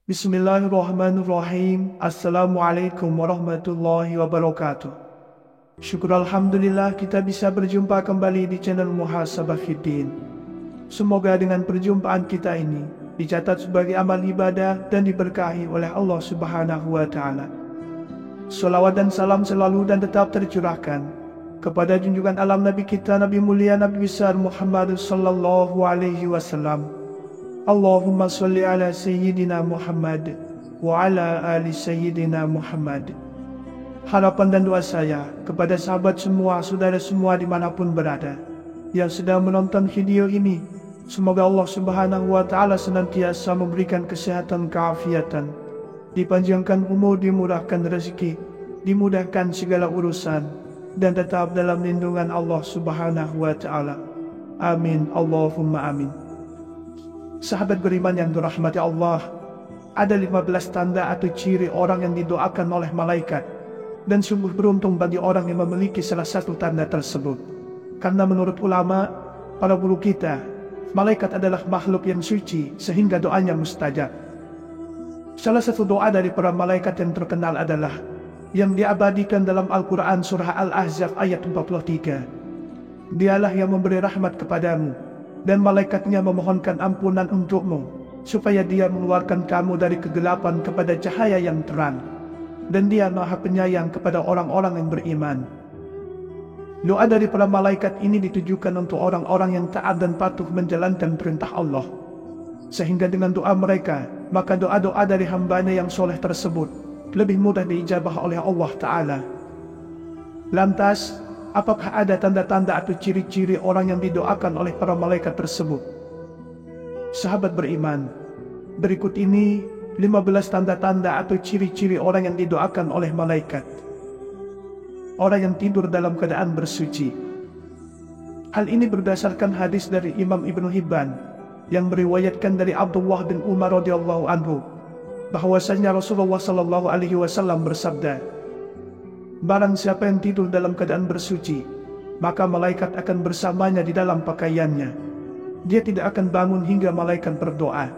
Bismillahirrahmanirrahim. Assalamualaikum warahmatullahi wabarakatuh. Syukur Alhamdulillah kita bisa berjumpa kembali di channel Muhasabah Fiddin. Semoga dengan perjumpaan kita ini dicatat sebagai amal ibadah dan diberkahi oleh Allah Subhanahu wa Ta'ala. Salawat dan salam selalu dan tetap tercurahkan kepada junjungan alam Nabi kita, Nabi mulia, Nabi besar Muhammad sallallahu alaihi wasallam. Allahumma salli ala Sayyidina Muhammad wa ala ali Sayyidina Muhammad. Harapan dan doa saya kepada sahabat semua, saudara semua dimanapun berada yang sedang menonton video ini, semoga Allah Subhanahu wa Ta'ala senantiasa memberikan kesehatan, keafiatan, dipanjangkan umur, dimurahkan rezeki, dimudahkan segala urusan, dan tetap dalam lindungan Allah Subhanahu wa Ta'ala. Amin, Allahumma amin. Sahabat beriman yang dirahmati Allah, ada 15 tanda atau ciri orang yang didoakan oleh malaikat, dan sungguh beruntung bagi orang yang memiliki salah satu tanda tersebut. Karena menurut ulama, para guru kita, malaikat adalah makhluk yang suci sehingga doanya mustajab. Salah satu doa dari para malaikat yang terkenal adalah yang diabadikan dalam Al-Quran surah Al-Ahzab ayat 43. Dialah yang memberi rahmat kepadamu, dan malaikatnya memohonkan ampunan untukmu, supaya dia mengeluarkan kamu dari kegelapan kepada cahaya yang terang, dan dia maha penyayang kepada orang-orang yang beriman. Doa dari para malaikat ini ditujukan untuk orang-orang yang taat dan patuh menjalankan perintah Allah, sehingga dengan doa mereka, maka doa-doa dari hambanya yang soleh tersebut lebih mudah diijabah oleh Allah Ta'ala. Lantas, apakah ada tanda-tanda atau ciri-ciri orang yang didoakan oleh para malaikat tersebut? Sahabat beriman, berikut ini 15 tanda-tanda atau ciri-ciri orang yang didoakan oleh malaikat. Orang yang tidur dalam keadaan bersuci. Hal ini berdasarkan hadis dari Imam Ibnu Hibban yang meriwayatkan dari Abdullah bin Umar radhiyallahu anhu, bahwasanya Rasulullah sallallahu alaihi wasallam bersabda, barang siapa yang tidur dalam keadaan bersuci, maka malaikat akan bersamanya di dalam pakaiannya. Dia tidak akan bangun hingga malaikat berdoa,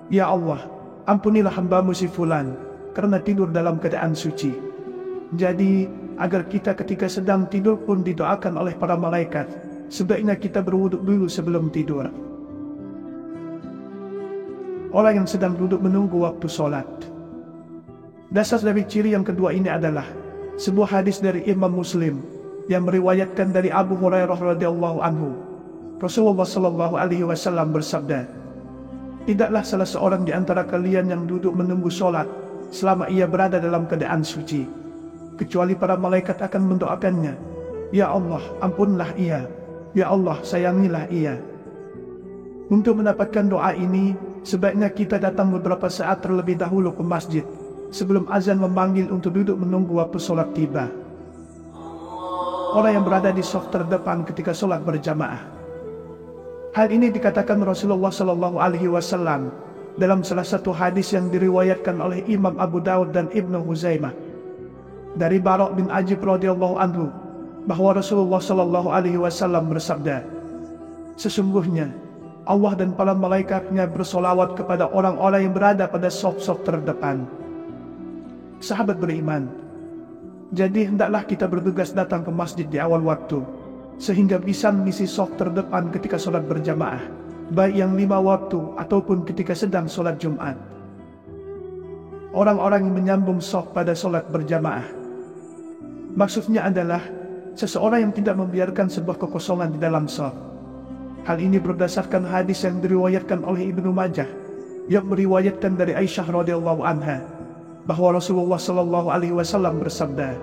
ya Allah, ampunilah hambamu si fulan, karena tidur dalam keadaan suci. Jadi, agar kita ketika sedang tidur pun didoakan oleh para malaikat, sebaiknya kita berwuduk dulu sebelum tidur. Orang yang sedang duduk menunggu waktu sholat. Dasar dari ciri yang kedua ini adalah sebuah hadis dari Imam Muslim yang meriwayatkan dari Abu Hurairah radhiyallahu anhu. Rasulullah sallallahu alaihi wasallam bersabda, tidaklah salah seorang di antara kalian yang duduk menunggu sholat selama ia berada dalam keadaan suci, kecuali para malaikat akan mendoakannya, ya Allah, ampunlah ia, ya Allah, sayangilah ia. Untuk mendapatkan doa ini, sebaiknya kita datang beberapa saat terlebih dahulu ke masjid sebelum azan memanggil untuk duduk menunggu waktu sholat tiba. Orang yang berada di shaf terdepan ketika sholat berjamaah. Hal ini dikatakan Rasulullah Sallallahu Alaihi Wasallam dalam salah satu hadis yang diriwayatkan oleh Imam Abu Dawud dan Ibnu Huzaimah dari Bara' bin Azib radhiyallahu anhu, bahwa Rasulullah Sallallahu Alaihi Wasallam bersabda, sesungguhnya Allah dan para malaikatnya bersolawat kepada orang-orang yang berada pada shaf-shaf terdepan. Sahabat beriman, jadi hendaklah kita bertugas datang ke masjid di awal waktu, sehingga bisa mengisi shaf terdepan ketika sholat berjamaah, baik yang 5 waktu ataupun ketika sedang sholat Jumat. Orang-orang yang menyambung shaf pada sholat berjamaah, maksudnya adalah seseorang yang tidak membiarkan sebuah kekosongan di dalam shaf. Hal ini berdasarkan hadis yang diriwayatkan oleh Ibnu Majah yang meriwayatkan dari Aisyah radhiyallahu anha, bahwa Rasulullah sallallahu alaihi wasallam bersabda,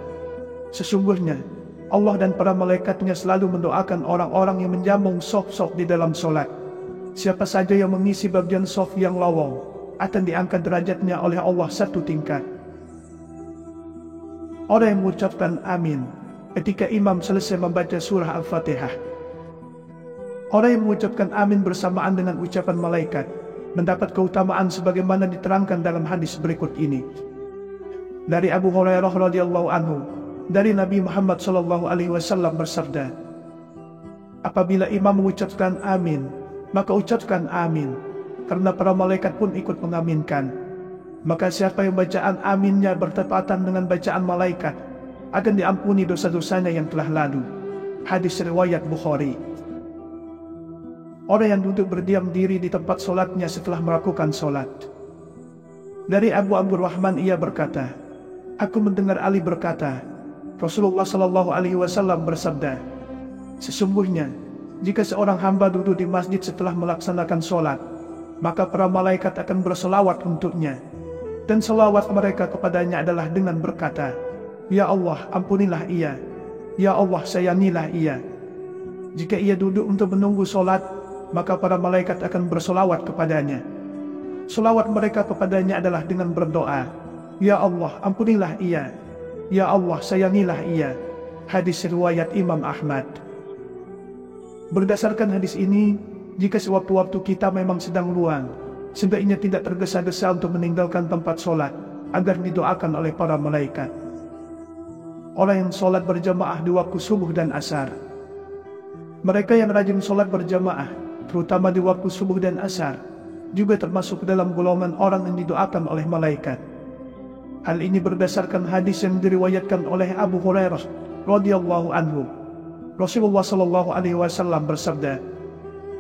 sesungguhnya Allah dan para malaikatnya selalu mendoakan orang-orang yang menjambung shaf-shaf di dalam sholat. Siapa saja yang mengisi bagian shaf yang lowong akan diangkat derajatnya oleh Allah 1 tingkat. Orang yang mengucapkan amin ketika imam selesai membaca surah Al-Fatihah. Orang yang mengucapkan amin bersamaan dengan ucapan malaikat mendapat keutamaan sebagaimana diterangkan dalam hadis berikut ini. Dari Abu Hurairah radhiyallahu anhu, dari Nabi Muhammad sallallahu alaihi wasallam bersabda, apabila imam mengucapkan amin, maka ucapkan amin, karena para malaikat pun ikut mengaminkan. Maka siapa yang bacaan aminnya bertepatan dengan bacaan malaikat, akan diampuni dosa-dosanya yang telah lalu. Hadis riwayat Bukhari. Orang yang duduk berdiam diri di tempat solatnya setelah melakukan solat. Dari Abu Abdurrahman ia berkata, aku mendengar Ali berkata, Rasulullah Shallallahu Alaihi Wasallam bersabda, sesungguhnya jika seorang hamba duduk di masjid setelah melaksanakan solat, maka para malaikat akan berselawat untuknya, dan selawat mereka kepadanya adalah dengan berkata, ya Allah ampunilah ia, ya Allah sayangilah ia. Jika ia duduk untuk menunggu solat, maka para malaikat akan berselawat kepadanya. Selawat mereka kepadanya adalah dengan berdoa, ya Allah ampunilah ia, ya Allah sayangilah ia. Hadis riwayat Imam Ahmad. Berdasarkan hadis ini, jika sewaktu-waktu kita memang sedang luang, sebaiknya tidak tergesa-gesa untuk meninggalkan tempat solat, agar didoakan oleh para malaikat. Orang yang solat berjamaah di waktu subuh dan asar. Mereka yang rajin solat berjamaah, terutama di waktu subuh dan asar, juga termasuk dalam golongan orang yang didoakan oleh malaikat. Hal ini berdasarkan hadis yang diriwayatkan oleh Abu Hurairah radhiyallahu anhu. Rasulullah Shallallahu Alaihi Wasallam bersabda,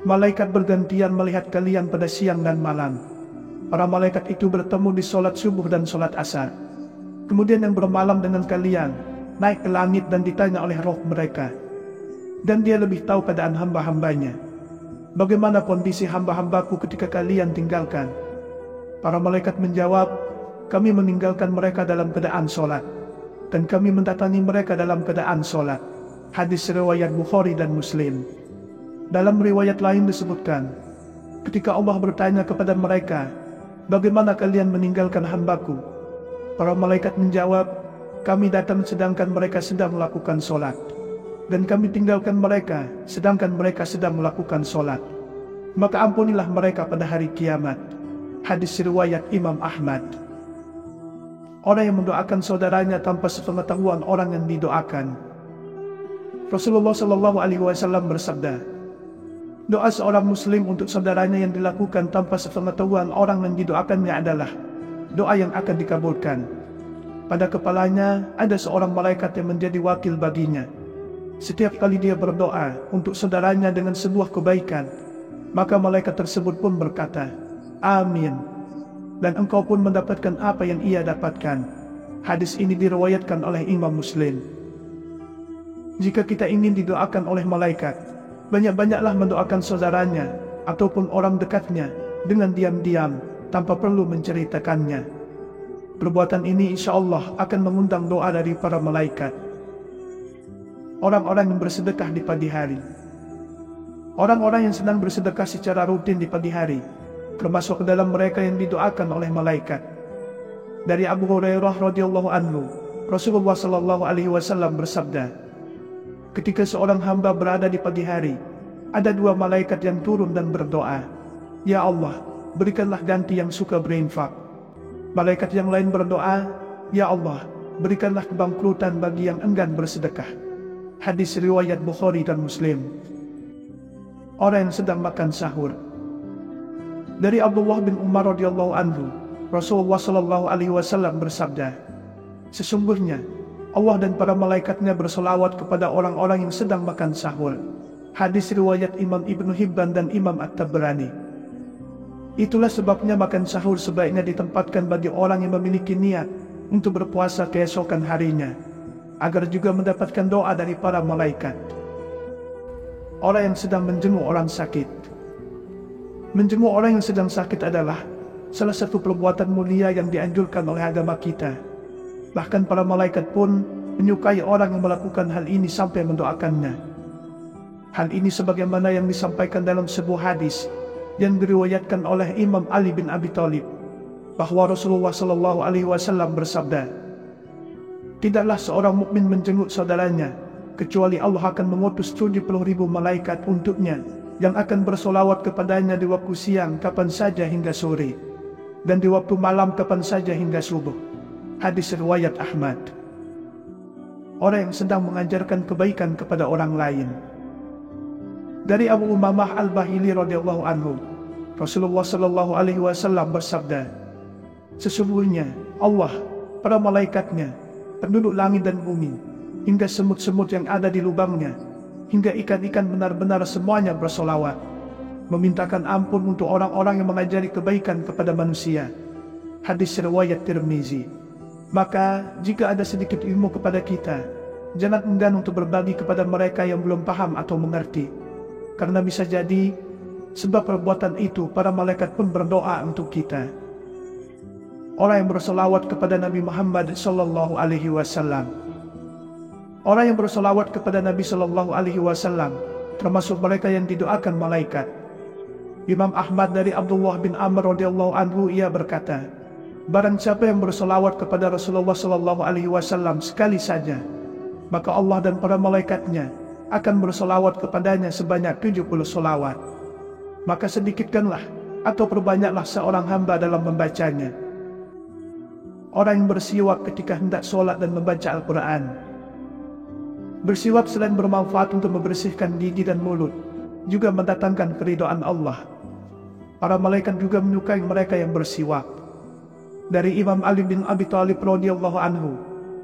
malaikat bergantian melihat kalian pada siang dan malam. Para malaikat itu bertemu di solat subuh dan solat asar. Kemudian yang bermalam dengan kalian naik ke langit dan ditanya oleh roh mereka, dan dia lebih tahu keadaan hamba-hambanya. Bagaimana kondisi hamba-hambaku ketika kalian tinggalkan? Para malaikat menjawab, kami meninggalkan mereka dalam keadaan solat, dan kami mendatangi mereka dalam keadaan solat. Hadis riwayat Bukhari dan Muslim. Dalam riwayat lain disebutkan, ketika Allah bertanya kepada mereka, bagaimana kalian meninggalkan hambaku? Para malaikat menjawab, kami datang sedangkan mereka sedang melakukan solat, dan kami tinggalkan mereka sedangkan mereka sedang melakukan solat. Maka ampunilah mereka pada hari kiamat. Hadis riwayat Imam Ahmad. Orang yang mendoakan saudaranya tanpa sepengetahuan orang yang didoakan. Rasulullah Shallallahu Alaihi Wasallam bersabda, doa seorang muslim untuk saudaranya yang dilakukan tanpa sepengetahuan orang yang didoakannya adalah doa yang akan dikabulkan. Pada kepalanya ada seorang malaikat yang menjadi wakil baginya. Setiap kali dia berdoa untuk saudaranya dengan sebuah kebaikan, maka malaikat tersebut pun berkata, amin, dan engkau pun mendapatkan apa yang ia dapatkan. Hadis ini diriwayatkan oleh Imam Muslim. Jika kita ingin didoakan oleh malaikat, banyak-banyaklah mendoakan saudaranya ataupun orang dekatnya dengan diam-diam tanpa perlu menceritakannya. Perbuatan ini insya Allah akan mengundang doa dari para malaikat. Orang-orang yang bersedekah di pagi hari. Orang-orang yang sedang bersedekah secara rutin di pagi hari, termasuk dalam mereka yang didoakan oleh malaikat. Dari Abu Hurairah radhiyallahu anhu, Rasulullah Shallallahu Alaihi Wasallam bersabda, ketika seorang hamba berada di pagi hari, ada dua malaikat yang turun dan berdoa, ya Allah, berikanlah ganti yang suka berinfak. Malaikat yang lain berdoa, ya Allah, berikanlah kebangkrutan bagi yang enggan bersedekah. Hadis riwayat Bukhari dan Muslim. Orang yang sedang makan sahur. Dari Abdullah bin Umar radhiyallahu anhu, Rasulullah Shallallahu Alaihi Wasallam bersabda, sesungguhnya Allah dan para malaikatnya berselawat kepada orang-orang yang sedang makan sahur. Hadis riwayat Imam Ibnu Hibban dan Imam At-Tabrani. Itulah sebabnya makan sahur sebaiknya ditempatkan bagi orang yang memiliki niat untuk berpuasa keesokan harinya, agar juga mendapatkan doa dari para malaikat. Orang yang sedang menjenguk orang sakit. Menjenguk orang yang sedang sakit adalah salah satu perbuatan mulia yang dianjurkan oleh agama kita. Bahkan para malaikat pun menyukai orang yang melakukan hal ini sampai mendoakannya. Hal ini sebagaimana yang disampaikan dalam sebuah hadis yang diriwayatkan oleh Imam Ali bin Abi Thalib, bahwa Rasulullah Shallallahu Alaihi Wasallam bersabda, tidaklah seorang mukmin menjenguk saudaranya kecuali Allah akan mengutus 70.000 malaikat untuknya yang akan bersolawat kepadanya di waktu siang kapan saja hingga sore, dan di waktu malam kapan saja hingga subuh. Hadis riwayat Ahmad. Orang yang sedang mengajarkan kebaikan kepada orang lain. Dari Abu Umamah Al-Bahili radhiyallahu anhu, Rasulullah Shallallahu Alaihi Wasallam bersabda, Sesungguhnya Allah, para malaikatnya, penduduk langit dan bumi, hingga semut-semut yang ada di lubangnya, hingga ikan-ikan benar-benar semuanya bersolawat, memintakan ampun untuk orang-orang yang mengajari kebaikan kepada manusia. Hadis riwayat Tirmizi. Maka jika ada sedikit ilmu kepada kita, jangan enggan untuk berbagi kepada mereka yang belum paham atau mengerti, karena bisa jadi sebab perbuatan itu para malaikat pun berdoa untuk kita. Orang yang bersolawat kepada Nabi Muhammad sallallahu alaihi wasallam. Orang yang bersolawat kepada Nabi sallallahu alaihi wasallam termasuk mereka yang didoakan malaikat. Imam Ahmad dari Abdullah bin Amr radhiyallahu anhu, ia berkata, barang siapa yang bersolawat kepada Rasulullah sallallahu alaihi wasallam sekali saja, maka Allah dan para malaikatnya akan bersolawat kepadanya sebanyak 70 solawat. Maka sedikitkanlah atau perbanyaklah seorang hamba dalam membacanya. Orang yang bersiwak ketika hendak sholat dan membaca Al-Quran. Bersiwak selain bermanfaat untuk membersihkan gigi dan mulut, juga mendatangkan keridhaan Allah. Para malaikat juga menyukai mereka yang bersiwak. Dari Imam Ali bin Abi Thalib radhiyallahu anhu,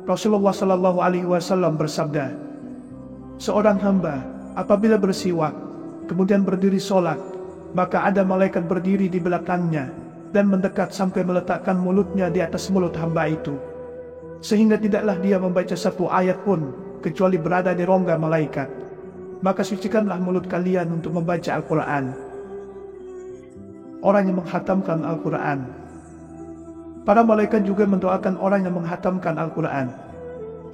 Rasulullah sallallahu alaihi wasallam bersabda, seorang hamba apabila bersiwak kemudian berdiri sholat, maka ada malaikat berdiri di belakangnya dan mendekat sampai meletakkan mulutnya di atas mulut hamba itu, sehingga tidaklah dia membaca satu ayat pun kecuali berada di rongga malaikat. Maka sucikanlah mulut kalian untuk membaca Al-Quran. Orang yang menghatamkan Al-Quran. Para malaikat juga mendoakan orang yang menghatamkan Al-Quran.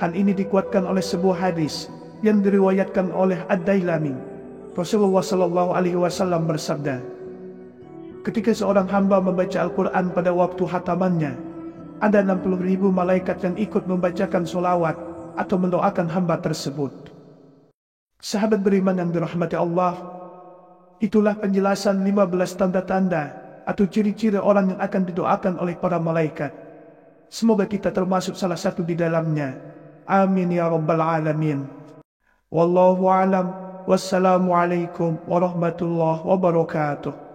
Hal ini dikuatkan oleh sebuah hadis yang diriwayatkan oleh Ad-Dailami. Rasulullah sallallahu alaihi wasallam bersabda, ketika seorang hamba membaca Al-Quran pada waktu hatamannya, ada 60.000 malaikat yang ikut membacakan solawat atau mendoakan hamba tersebut. Sahabat beriman yang dirahmati Allah, itulah penjelasan 15 tanda-tanda atau ciri-ciri orang yang akan didoakan oleh para malaikat. Semoga kita termasuk salah satu di dalamnya. Amin ya rabbal alamin. Wallahu a'lam. Wassalamualaikum warahmatullahi wabarakatuh.